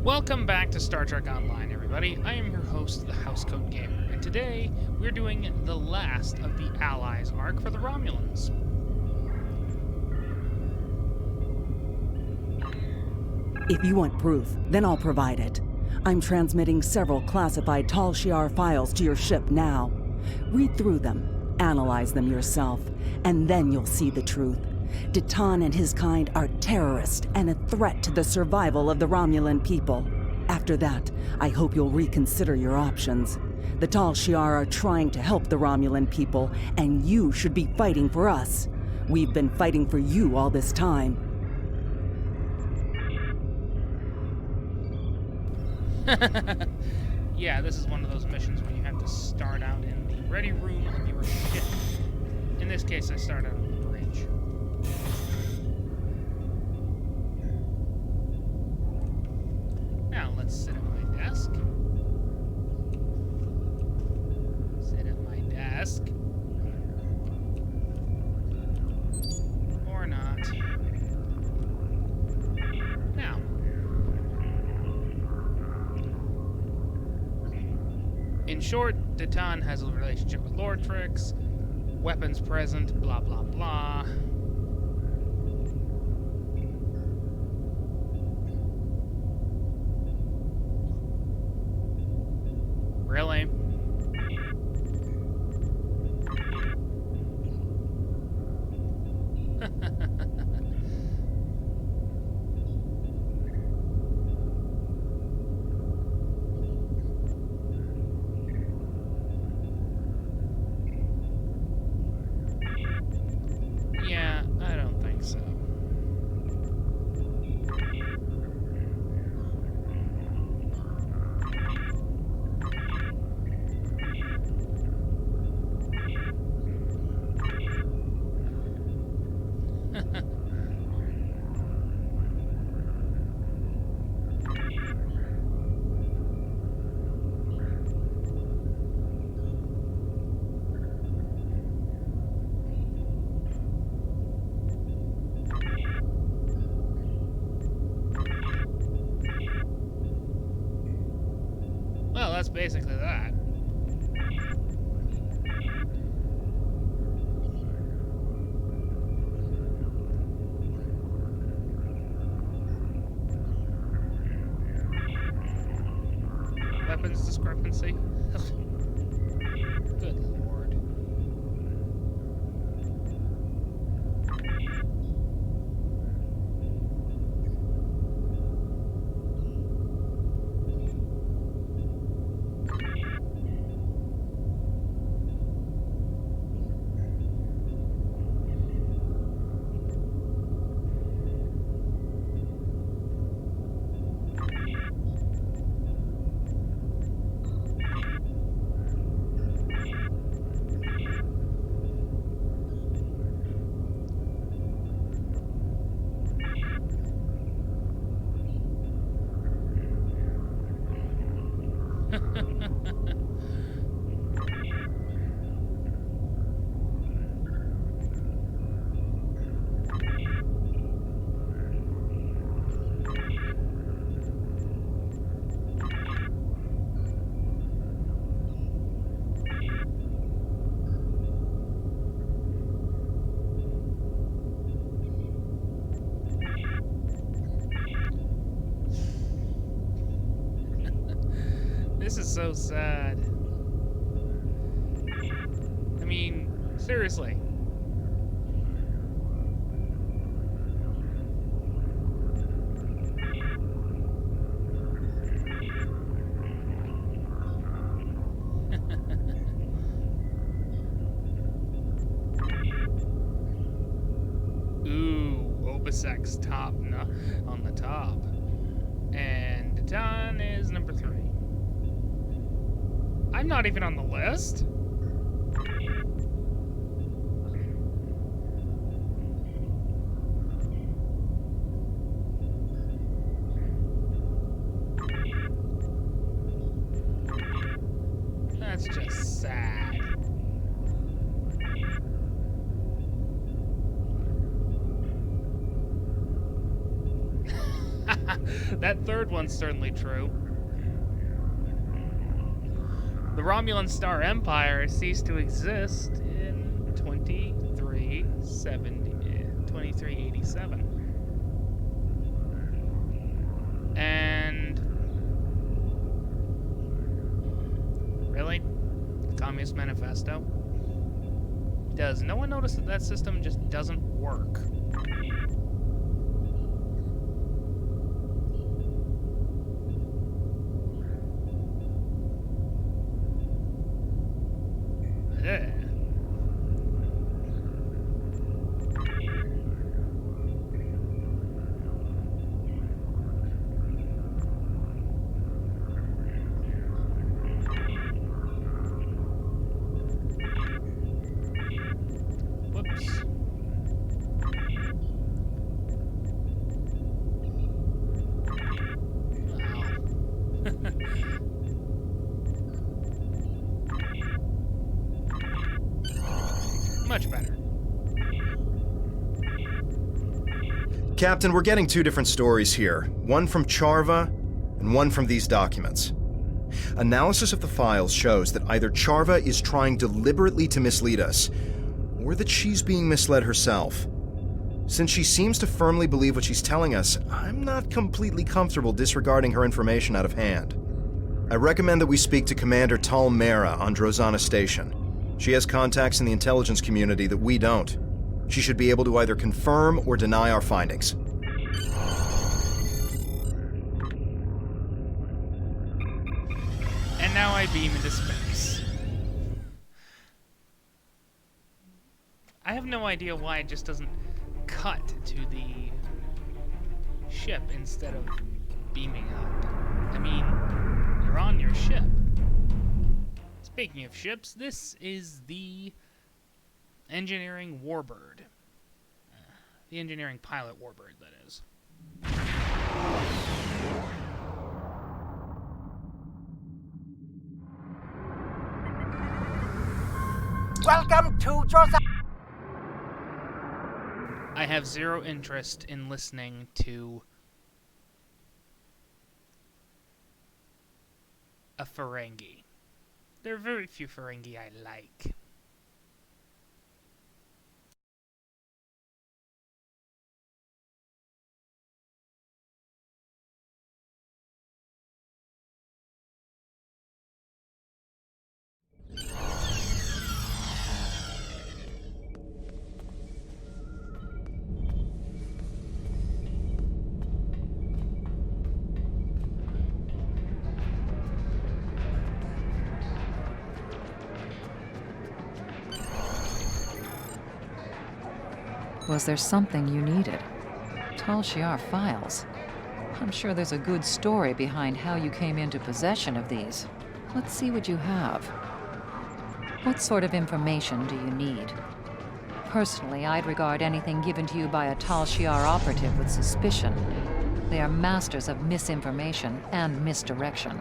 Welcome back to Star Trek Online, everybody. I am your host, the Housecoat Gamer, and today we're doing the last of the Allies arc for the Romulans. If you want proof, then I'll provide it. I'm transmitting several classified Tal Shiar files to your ship now. Read through them, analyze them yourself, and then you'll see the truth. Ditan and his kind are terrorists and a threat to the survival of the Romulan people. After that, I hope you'll reconsider your options. The Tal Shiar are trying to help the Romulan people, and you should be fighting for us. We've been fighting for you all this time. Yeah, this is one of those missions where you have to start out in the ready room of your ship. In this case, I start out on the bridge. Now, let's sit at my desk. Sit at my desk. Or not. Now. In short, Ditan has a relationship with Lord Trix, weapons present, blah blah blah. Really? Yeah, I don't think so. Well, that's basically that. Weapons discrepancy? Good lord. This is so sad. I mean, seriously. Ooh, Obisek's top on the top. And Ditan is number 3. I'm not even on the list. That's just sad. That third one's certainly true. The Romulan Star Empire ceased to exist in 2387. And... really? Communist Manifesto? Does no one notice that that system just doesn't work? Yeah. Whoops. Much better. Captain, we're getting two different stories here. One from Charva, and one from these documents. Analysis of the files shows that either Charva is trying deliberately to mislead us, or that she's being misled herself. Since she seems to firmly believe what she's telling us, I'm not completely comfortable disregarding her information out of hand. I recommend that we speak to Commander Tal Mera on Drozana Station. She has contacts in the intelligence community that we don't. She should be able to either confirm or deny our findings. And now I beam into space. I have no idea why it just doesn't cut to the ship instead of beaming up. I mean, you're on your ship. Speaking of ships, this is the engineering Warbird. The engineering pilot Warbird, that is. Welcome to Drozana. I have zero interest in listening to a Ferengi. There are very few Ferengi I like. Was there something you needed? Tal Shiar files. I'm sure there's a good story behind how you came into possession of these. Let's see what you have. What sort of information do you need? Personally, I'd regard anything given to you by a Tal Shiar operative with suspicion. They are masters of misinformation and misdirection.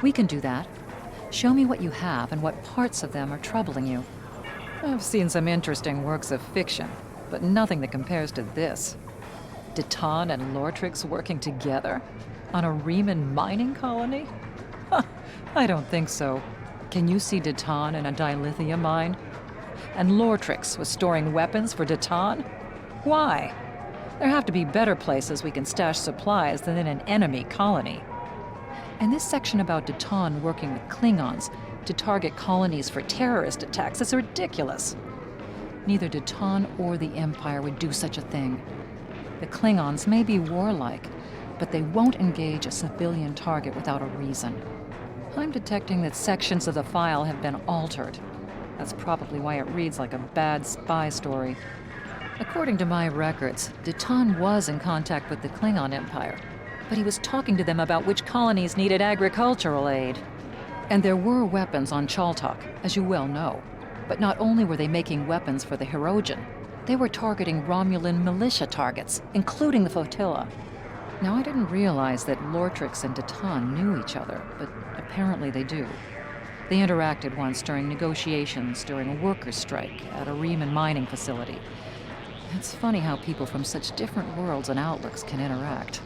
We can do that. Show me what you have and what parts of them are troubling you. I've seen some interesting works of fiction, but nothing that compares to this. Ditan and Lortrix working together? On a Reman mining colony? Huh, I don't think so. Can you see Ditan in a dilithium mine? And Lortrix was storing weapons for Ditan? Why? There have to be better places we can stash supplies than in an enemy colony. And this section about Ditan working with Klingons to target colonies for terrorist attacks is ridiculous. Neither Ditan or the Empire would do such a thing. The Klingons may be warlike, but they won't engage a civilian target without a reason. I'm detecting that sections of the file have been altered. That's probably why it reads like a bad spy story. According to my records, Ditan was in contact with the Klingon Empire, but he was talking to them about which colonies needed agricultural aid. And there were weapons on Chaltok, as you well know. But not only were they making weapons for the Hirogen, they were targeting Romulan militia targets, including the flotilla. Now, I didn't realize that Lortrix and Ditan knew each other, but apparently they do. They interacted once during negotiations during a workers' strike at a Reman mining facility. It's funny how people from such different worlds and outlooks can interact.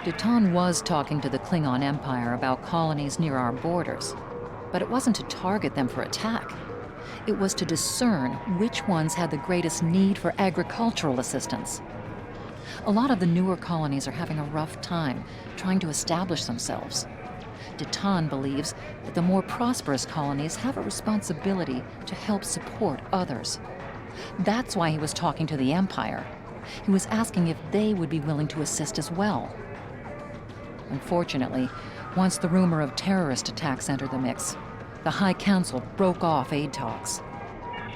Deton was talking to the Klingon Empire about colonies near our borders, but it wasn't to target them for attack. It was to discern which ones had the greatest need for agricultural assistance. A lot of the newer colonies are having a rough time trying to establish themselves. Deton believes that the more prosperous colonies have a responsibility to help support others. That's why he was talking to the Empire. He was asking if they would be willing to assist as well. Unfortunately, once the rumor of terrorist attacks entered the mix, the High Council broke off aid talks.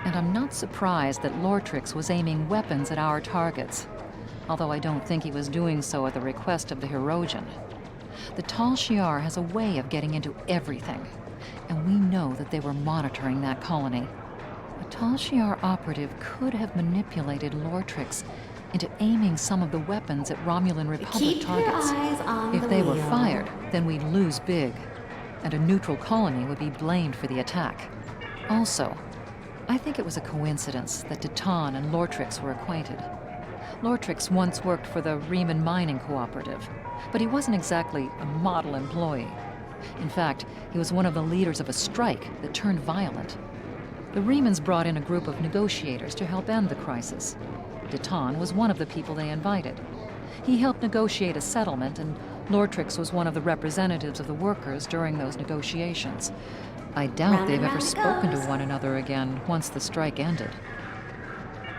And I'm not surprised that Lortrix was aiming weapons at our targets, although I don't think he was doing so at the request of the Hirogen. The Tal Shiar has a way of getting into everything, and we know that they were monitoring that colony. A Tal Shiar operative could have manipulated Lortrix into aiming some of the weapons at Romulan Republic targets. If they were fired, then we'd lose big, and a neutral colony would be blamed for the attack. Also, I think it was a coincidence that Deton and Lortrix were acquainted. Lortrix once worked for the Riemann Mining Cooperative, but he wasn't exactly a model employee. In fact, he was one of the leaders of a strike that turned violent. The Riemanns brought in a group of negotiators to help end the crisis. Deton was one of the people they invited. He helped negotiate a settlement, and Lortrix was one of the representatives of the workers during those negotiations. I doubt they've ever spoken to one another again once the strike ended.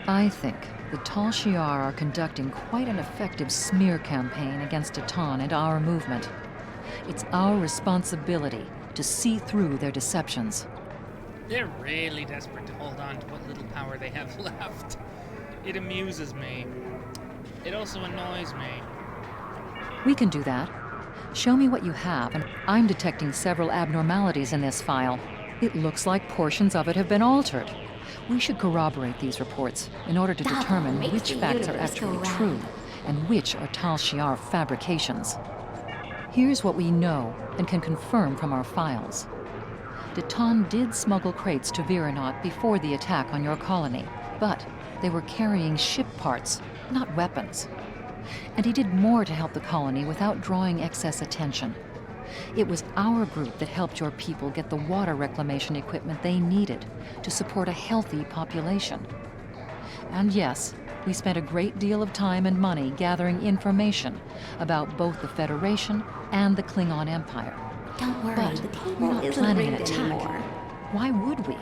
I think the Tal Shiar are conducting quite an effective smear campaign against Deton and our movement. It's our responsibility to see through their deceptions. They're really desperate to hold on to what little power they have left. It amuses me. It also annoys me. We can do that. Show me what you have, and I'm detecting several abnormalities in this file. It looks like portions of it have been altered. We should corroborate these reports in order to determine which facts are actually true and which are Tal Shiar fabrications. Here's what we know and can confirm from our files. Deton did smuggle crates to Viranot before the attack on your colony, but they were carrying ship parts, not weapons. And he did more to help the colony without drawing excess attention. It was our group that helped your people get the water reclamation equipment they needed to support a healthy population. And yes, we spent a great deal of time and money gathering information about both the Federation and the Klingon Empire. Don't worry, But the table we're not isn't planning an rigged attack. anymore. Why would we?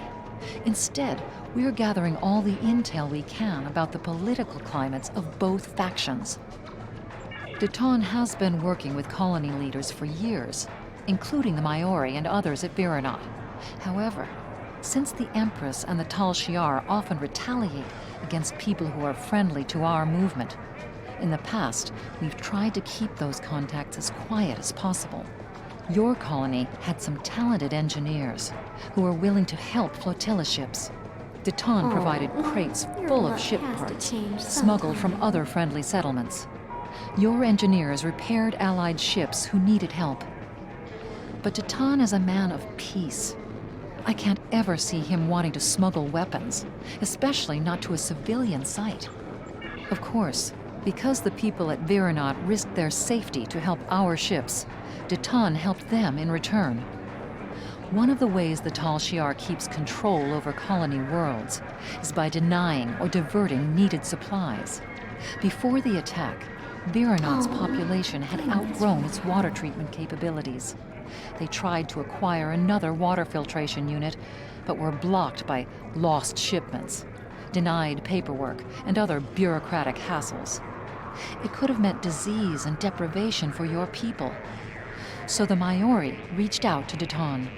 Instead, we're gathering all the intel we can about the political climates of both factions. Deton has been working with colony leaders for years, including the Maori and others at Viranot. However, since the Empress and the Tal Shiar often retaliate against people who are friendly to our movement, in the past, we've tried to keep those contacts as quiet as possible. Your colony had some talented engineers who were willing to help flotilla ships. Deton provided crates your full of luck ship has to parts, change smuggled from sometime. other friendly settlements. Your engineers repaired Allied ships who needed help. But Deton is a man of peace. I can't ever see him wanting to smuggle weapons, especially not to a civilian site. Of course, because the people at Viranot risked their safety to help our ships, Deton helped them in return. One of the ways the Tal Shiar keeps control over colony worlds is by denying or diverting needed supplies. Before the attack, Viranot's population had outgrown its water treatment capabilities. They tried to acquire another water filtration unit, but were blocked by lost shipments, denied paperwork, and other bureaucratic hassles. It could have meant disease and deprivation for your people. So the Maori reached out to Deton.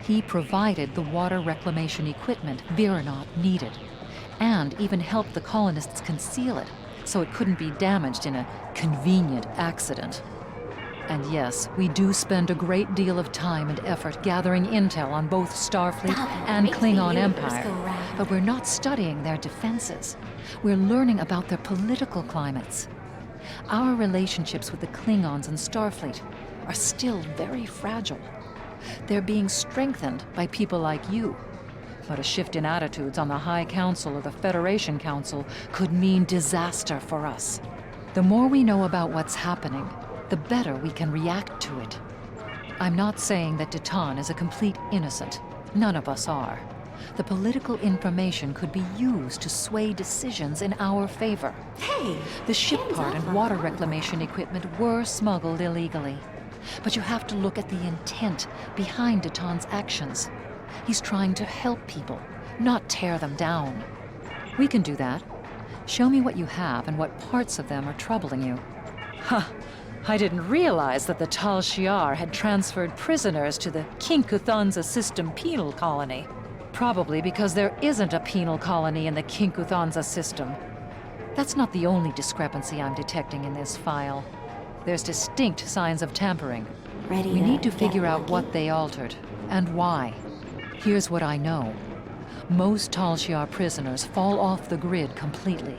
He provided the water reclamation equipment Viranot needed, and even helped the colonists conceal it so it couldn't be damaged in a convenient accident. And yes, we do spend a great deal of time and effort gathering intel on both Starfleet and makes the Klingon universe Empire, go round. but we're not studying their defenses. We're learning about their political climates. Our relationships with the Klingons and Starfleet are still very fragile. They're being strengthened by people like you. But a shift in attitudes on the High Council or the Federation Council could mean disaster for us. The more we know about what's happening, the better we can react to it. I'm not saying that Deton is a complete innocent. None of us are. The political information could be used to sway decisions in our favor. Hey! The ship hands part off and our water harbor. reclamation equipment were smuggled illegally. But you have to look at the intent behind Deton's actions. He's trying to help people, not tear them down. We can do that. Show me what you have and what parts of them are troubling you. Huh. I didn't realize that the Tal Shiar had transferred prisoners to the Kinkuthanza system penal colony. Probably because there isn't a penal colony in the Kinkuthanza system. That's not the only discrepancy I'm detecting in this file. There's distinct signs of tampering. Ready We need to get figure out lucky? what they altered, and why. Here's what I know. Most Tal Shiar prisoners fall off the grid completely.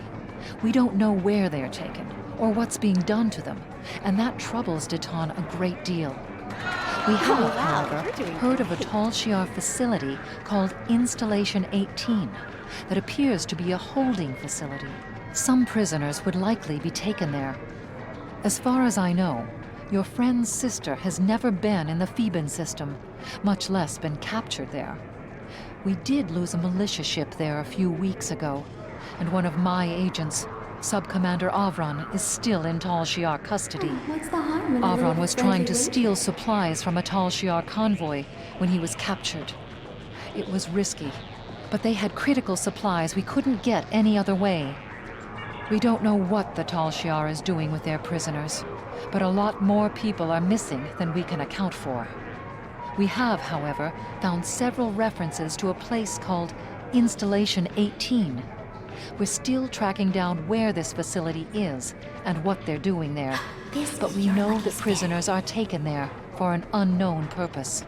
We don't know where they're taken, or what's being done to them, and that troubles Deton a great deal. We have, wow, however, you're doing heard of a Tal Shiar facility called Installation 18 that appears to be a holding facility. Some prisoners would likely be taken there. As far as I know, your friend's sister has never been in the Theban system, much less been captured there. We did lose a militia ship there a few weeks ago, and one of my agents, Sub-Commander Avron, is still in Tal Shiar custody. What's the harm in a little Avron was trying to friendly steal supplies from a Tal Shiar convoy when he was captured. It was risky, but they had critical supplies we couldn't get any other way. We don't know what the Tal Shiar is doing with their prisoners, but a lot more people are missing than we can account for. We have, however, found several references to a place called Installation 18. We're still tracking down where this facility is and what they're doing there, This but is we your know lucky that spin. prisoners are taken there for an unknown purpose.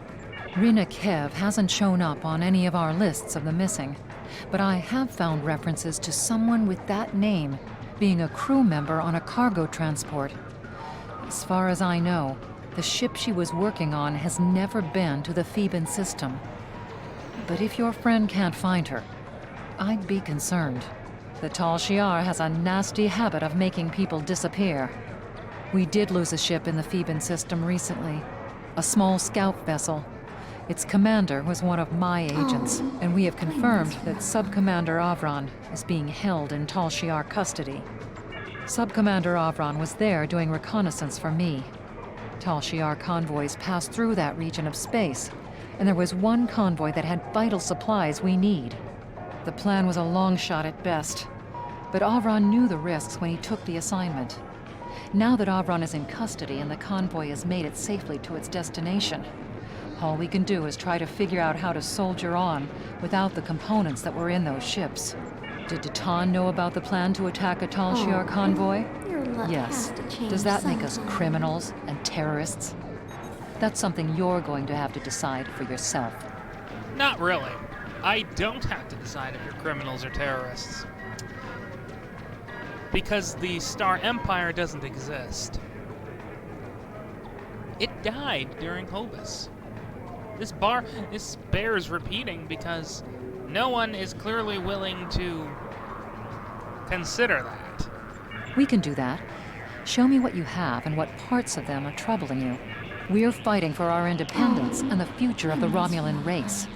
Rina Kev hasn't shown up on any of our lists of the missing, but I have found references to someone with that name being a crew member on a cargo transport. As far as I know, the ship she was working on has never been to the Theban system. But if your friend can't find her, I'd be concerned. The Tal Shiar has a nasty habit of making people disappear. We did lose a ship in the Theban system recently, a small scout vessel. Its commander was one of my agents, and we have confirmed that Sub-Commander Avron is being held in Tal Shiar custody. Sub-Commander Avron was there doing reconnaissance for me. Tal Shiar convoys passed through that region of space, and there was one convoy that had vital supplies we need. The plan was a long shot at best, but Avron knew the risks when he took the assignment. Now that Avron is in custody and the convoy has made it safely to its destination, all we can do is try to figure out how to soldier on without the components that were in those ships. Did Deton know about the plan to attack a Tal Shiar convoy? Your luck Yes. has to change Does that make us sometime. criminals and terrorists? That's something you're going to have to decide for yourself. Not really. I don't have to decide if you're criminals or terrorists. Because the Star Empire doesn't exist. It died during Hobus. This bears repeating because no one is clearly willing to consider that. We can do that. Show me what you have and what parts of them are troubling you. We're fighting for our independence and the future of the Romulan race.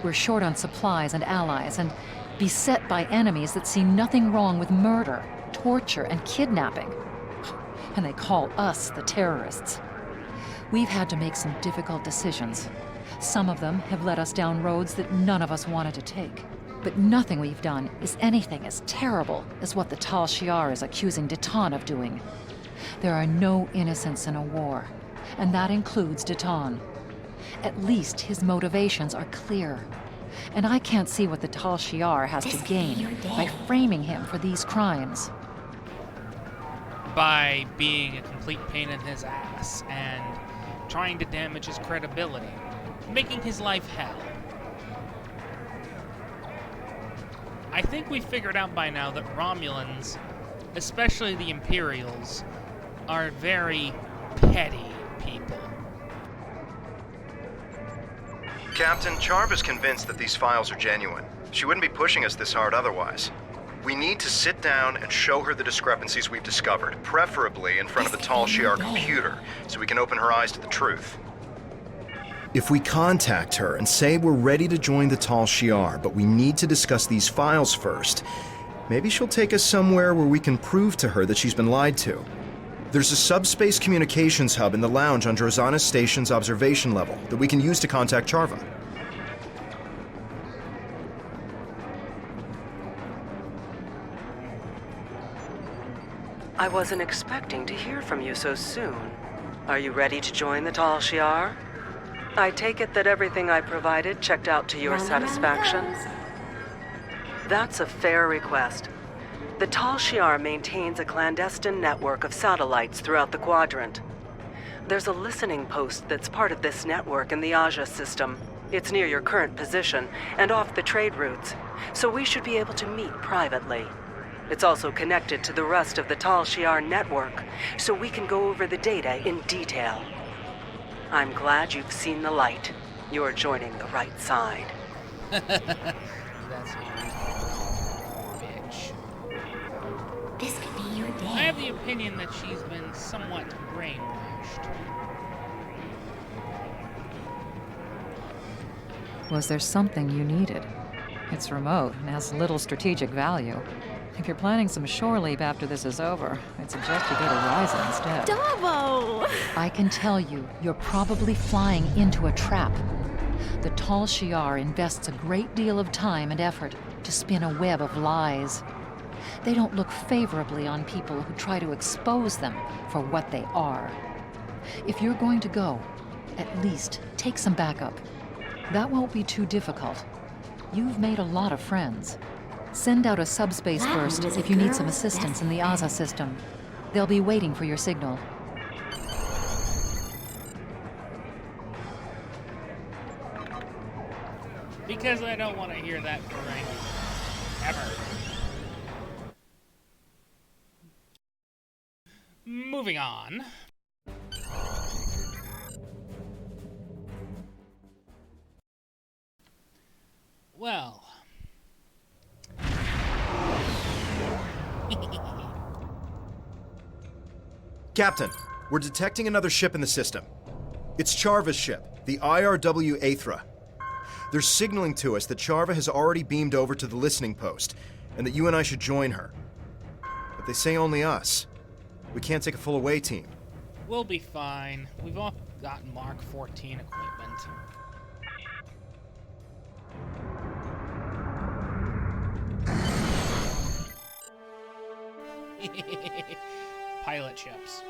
We're short on supplies and allies and beset by enemies that see nothing wrong with murder, torture, and kidnapping. And they call us the terrorists. We've had to make some difficult decisions. Some of them have led us down roads that none of us wanted to take. But nothing we've done is anything as terrible as what the Tal Shiar is accusing Deton of doing. There are no innocents in a war, and that includes Deton. At least his motivations are clear. And I can't see what the Tal Shiar has to This could be your gain day. by framing him for these crimes. By being a complete pain in his ass and trying to damage his credibility, making his life hell. I think we figured out by now that Romulans, especially the Imperials, are very petty people. Captain, Charva's convinced that these files are genuine. She wouldn't be pushing us this hard otherwise. We need to sit down and show her the discrepancies we've discovered, preferably in front of the Tal Shiar computer, so we can open her eyes to the truth. If we contact her and say we're ready to join the Tal Shiar, but we need to discuss these files first, maybe she'll take us somewhere where we can prove to her that she's been lied to. There's a subspace communications hub in the lounge on Drozana Station's observation level that we can use to contact Charva. I wasn't expecting to hear from you so soon. Are you ready to join the Tal Shiar? I take it that everything I provided checked out to your satisfaction? That's a fair request. The Tal Shiar maintains a clandestine network of satellites throughout the quadrant. There's a listening post that's part of this network in the Aja system. It's near your current position and off the trade routes, so we should be able to meet privately. It's also connected to the rest of the Tal Shiar network, so we can go over the data in detail. I'm glad you've seen the light. You're joining the right side. That's a bitch. This could be your day. I have the opinion that she's been somewhat brainwashed. Was there something you needed? It's remote and has little strategic value. If you're planning some shore leave after this is over, I'd suggest you go to Ryza instead. Davo! I can tell you, you're probably flying into a trap. The Tal Shiar invests a great deal of time and effort to spin a web of lies. They don't look favorably on people who try to expose them for what they are. If you're going to go, at least take some backup. That won't be too difficult. You've made a lot of friends. Send out a subspace burst if you need some assistance in the Aza system. They'll be waiting for your signal. Because I don't want to hear that harangue. Ever. Moving on. Well. Captain, we're detecting another ship in the system. It's Charva's ship, the IRW Aethra. They're signaling to us that Charva has already beamed over to the listening post, and that you and I should join her. But they say only us. We can't take a full away team. We'll be fine. We've all got Mark 14 equipment. Pilot ships.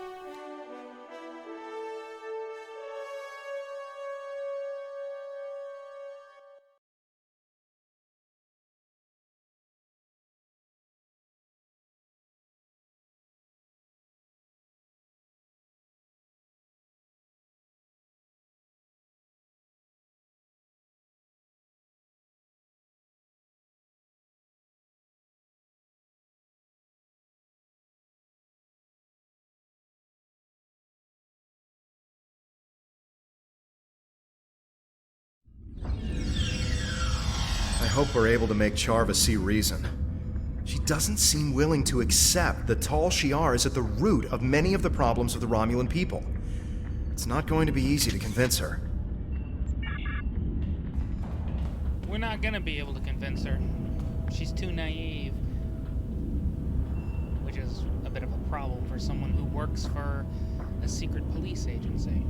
I hope we're able to make Charva see reason. She doesn't seem willing to accept that Tal Shiar is at the root of many of the problems of the Romulan people. It's not going to be easy to convince her. We're not gonna be able to convince her. She's too naive. Which is a bit of a problem for someone who works for a secret police agency.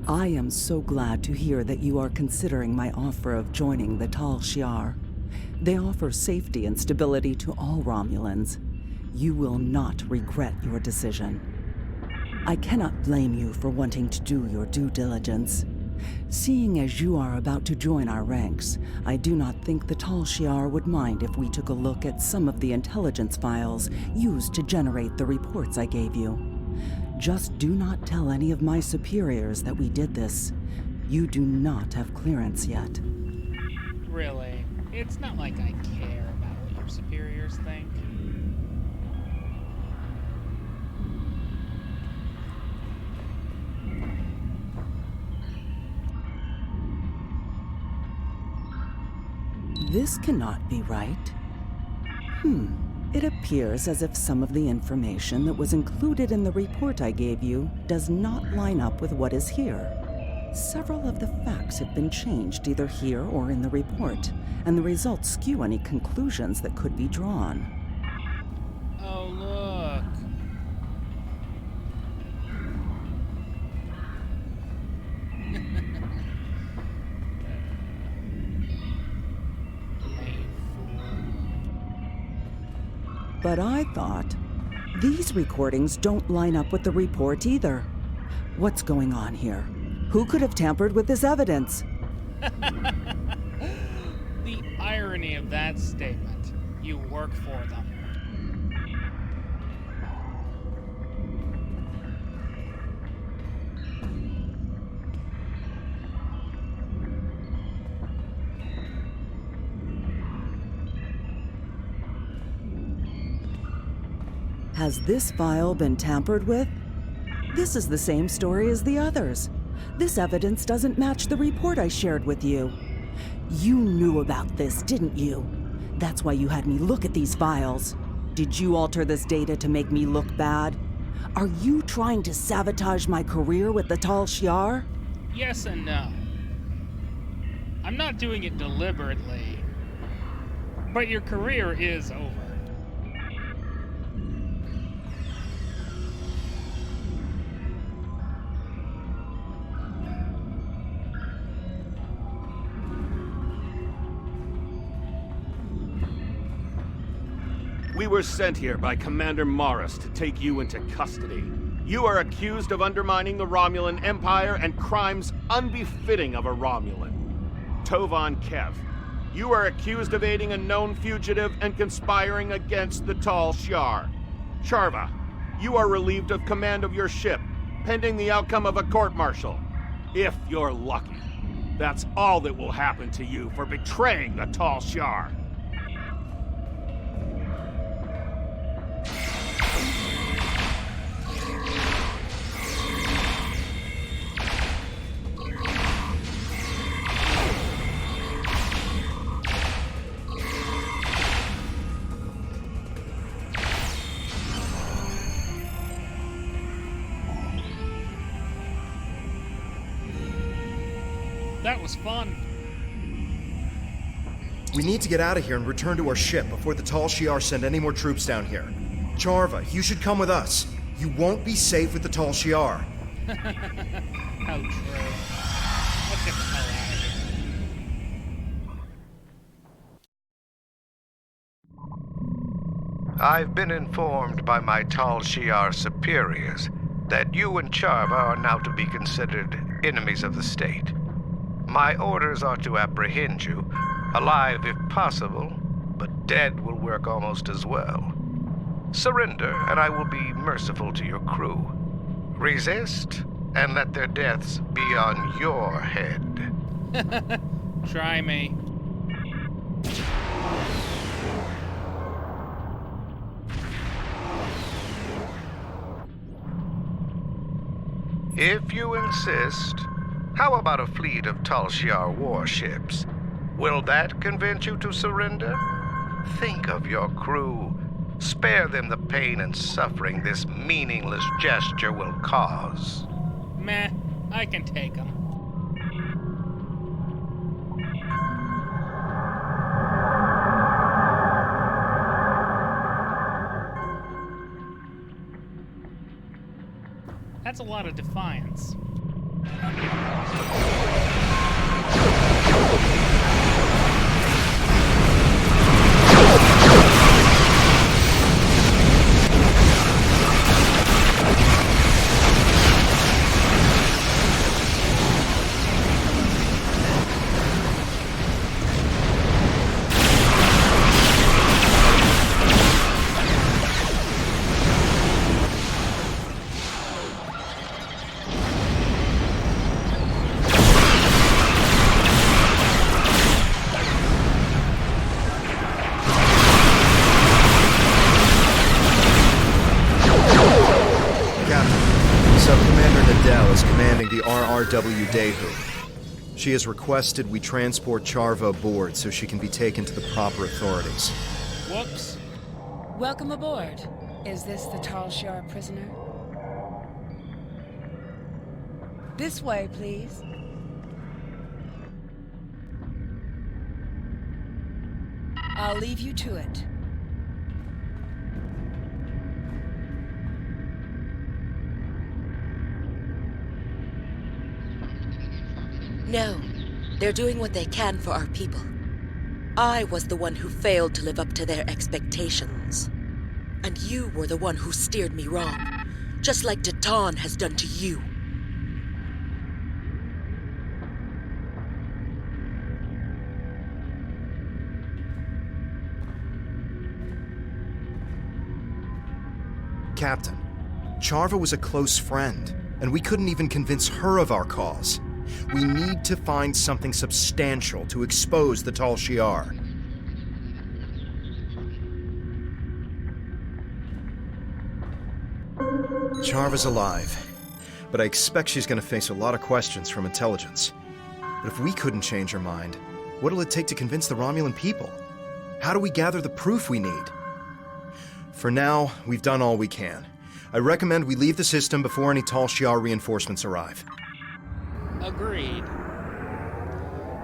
I am so glad to hear that you are considering my offer of joining the Tal Shiar. They offer safety and stability to all Romulans. You will not regret your decision. I cannot blame you for wanting to do your due diligence. Seeing as you are about to join our ranks, I do not think the Tal Shiar would mind if we took a look at some of the intelligence files used to generate the reports I gave you. Just do not tell any of my superiors that we did this. You do not have clearance yet. Really? It's not like I care about what your superiors think. This cannot be right. It appears as if some of the information that was included in the report I gave you does not line up with what is here. Several of the facts have been changed either here or in the report, and the results skew any conclusions that could be drawn. Oh, look. But I thought, these recordings don't line up with the report either. What's going on here? Who could have tampered with this evidence? The irony of that statement. You work for them. Has this file been tampered with? This is the same story as the others. This evidence doesn't match the report I shared with you. You knew about this, didn't you? That's why you had me look at these files. Did you alter this data to make me look bad? Are you trying to sabotage my career with the Tal Shiar? Yes and no. I'm not doing it deliberately. But your career is over. We were sent here by Commander Morris to take you into custody. You are accused of undermining the Romulan Empire and crimes unbefitting of a Romulan. Tovan Kev, you are accused of aiding a known fugitive and conspiring against the Tal Shiar. Charva, you are relieved of command of your ship, pending the outcome of a court-martial. If you're lucky. That's all that will happen to you for betraying the Tal Shiar. That was fun. We need to get out of here and return to our ship before the Tal Shiar send any more troops down here. Charva, you should come with us. You won't be safe with the Tal Shiar. How true. Let's get the hell out of here. I've been informed by my Tal Shiar superiors that you and Charva are now to be considered enemies of the state. My orders are to apprehend you, alive if possible, but dead will work almost as well. Surrender, and I will be merciful to your crew. Resist, and let their deaths be on your head. Try me. If you insist, how about a fleet of Tal Shiar warships? Will that convince you to surrender? Think of your crew. Spare them the pain and suffering this meaningless gesture will cause. Meh, I can take them. That's a lot of defiance. Captain, Sub-Commander Nadell is commanding the RRW Daehu. She has requested we transport Charva aboard so she can be taken to the proper authorities. Whoops. Welcome aboard. Is this the Tal Shiar prisoner? This way, please. I'll leave you to it. No, they're doing what they can for our people. I was the one who failed to live up to their expectations. And you were the one who steered me wrong, just like Deton has done to you. Captain, Charva was a close friend, and we couldn't even convince her of our cause. We need to find something substantial to expose the Tal Shiar. Charva's alive, but I expect she's going to face a lot of questions from intelligence. But if we couldn't change her mind, what'll it take to convince the Romulan people? How do we gather the proof we need? For now, we've done all we can. I recommend we leave the system before any Tal Shiar reinforcements arrive. Agreed.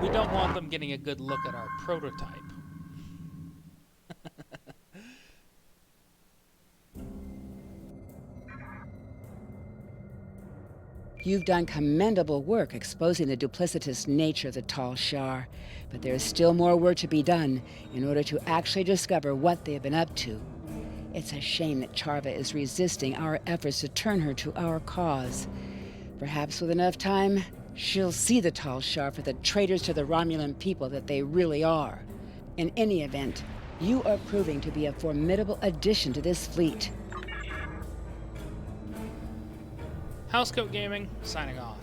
We don't want them getting a good look at our prototype. You've done commendable work exposing the duplicitous nature of the Tal Shiar, but there is still more work to be done in order to actually discover what they have been up to. It's a shame that Charva is resisting our efforts to turn her to our cause. Perhaps with enough time, she'll see the Tal Shiar for the traitors to the Romulan people that they really are. In any event, you are proving to be a formidable addition to this fleet. Housecoat Gaming, signing off.